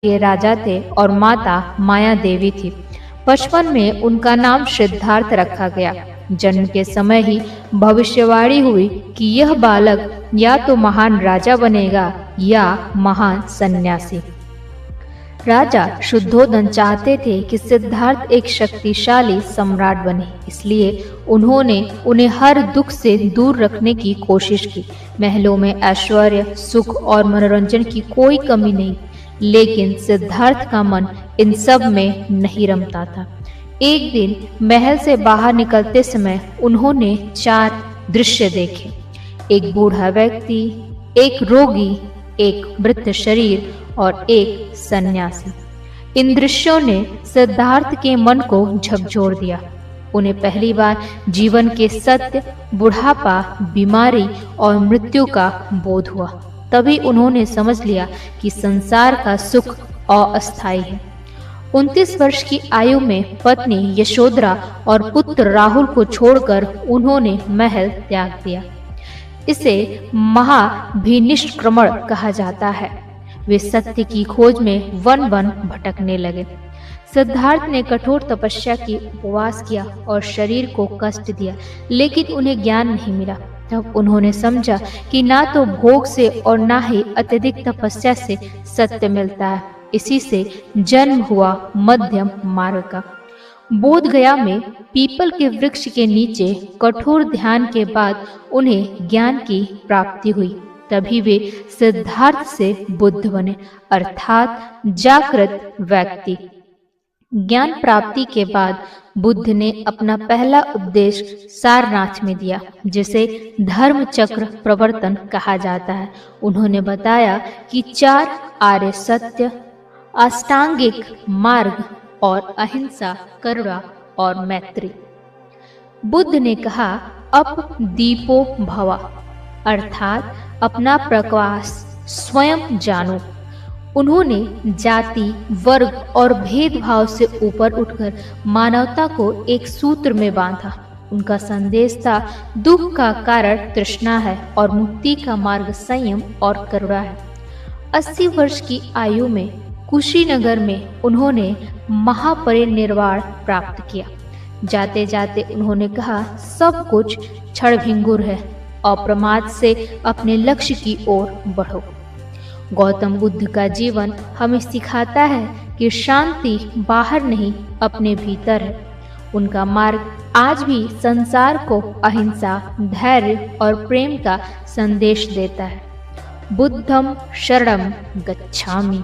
के राजा थे और माता माया देवी थी। बचपन में उनका नाम सिद्धार्थ रखा गया। जन्म के समय ही भविष्यवाणी हुई कि यह बालक या तो महान राजा बनेगा या महान सन्यासी। राजा शुद्धोदन चाहते थे कि सिद्धार्थ एक शक्तिशाली सम्राट बने, इसलिए उन्होंने उन्हें हर दुख से दूर रखने की कोशिश की। महलों में ऐश्वर्य, सुख और मनोरंजन की कोई कमी नहीं, लेकिन सिद्धार्थ का मन इन सब में नहीं रमता था। एक दिन महल से बाहर निकलते समय उन्होंने 4 दृश्य देखे। एक बूढ़ा व्यक्ति, एक रोगी, एक मृत शरीर और एक सन्यासी। इन दृश्यों ने सिद्धार्थ के मन को झकझोर दिया। उन्हें पहली बार जीवन के सत्य, बुढ़ापा, बीमारी और मृत्यु का बोध हुआ। तभी उन्होंने समझ लिया कि संसार का सुख अस्थायी है। 29 वर्ष की आयु में पत्नी यशोधरा और पुत्र राहुल को छोड़कर उन्होंने महल त्याग दिया। इसे महाभिनिष्क्रमण कहा जाता है। वे सत्य की खोज में वन वन भटकने लगे। सिद्धार्थ ने कठोर तपस्या की, उपवास किया और शरीर को कष्ट दिया, लेकिन उन्हें ज्ञान नहीं मिला। तब उन्होंने समझा कि ना तो भोग से और ना ही अत्यधिक तपस्या से सत्य मिलता है। इसी से जन्म हुआ मध्यम मार्ग का। बोध गया में पीपल के वृक्ष के नीचे कठोर ध्यान के बाद उन्हें ज्ञान की प्राप्ति हुई। तभी वे सिद्धार्थ से बुद्ध बने, अर्थात जागृत व्यक्ति। ज्ञान प्राप्ति के बाद बुद्ध ने अपना पहला उपदेश सारनाथ में दिया, जिसे धर्म चक्र प्रवर्तन कहा जाता है। उन्होंने बताया कि 4 आर्य सत्य, अष्टांगिक मार्ग और अहिंसा, करुणा और मैत्री। बुद्ध ने कहा, अप दीपो भवा, अर्थात अपना प्रकाश स्वयं जानो। उन्होंने जाति, वर्ग और भेदभाव से ऊपर उठकर मानवता को एक सूत्र में बांधा। उनका संदेश था, दुख का कारण तृष्णा है और मुक्ति का मार्ग संयम और करुणा है। 80 वर्ष की आयु में कुशीनगर में उन्होंने महापरिनिर्वाण प्राप्त किया। जाते जाते उन्होंने कहा, सब कुछ क्षणभंगुर है, अप्रमाद से अपने लक्ष्य की ओर बढ़ो। गौतम बुद्ध का जीवन हमें सिखाता है कि शांति बाहर नहीं, अपने भीतर है। उनका मार्ग आज भी संसार को अहिंसा, धैर्य और प्रेम का संदेश देता है। बुद्धं शरणं गच्छामि।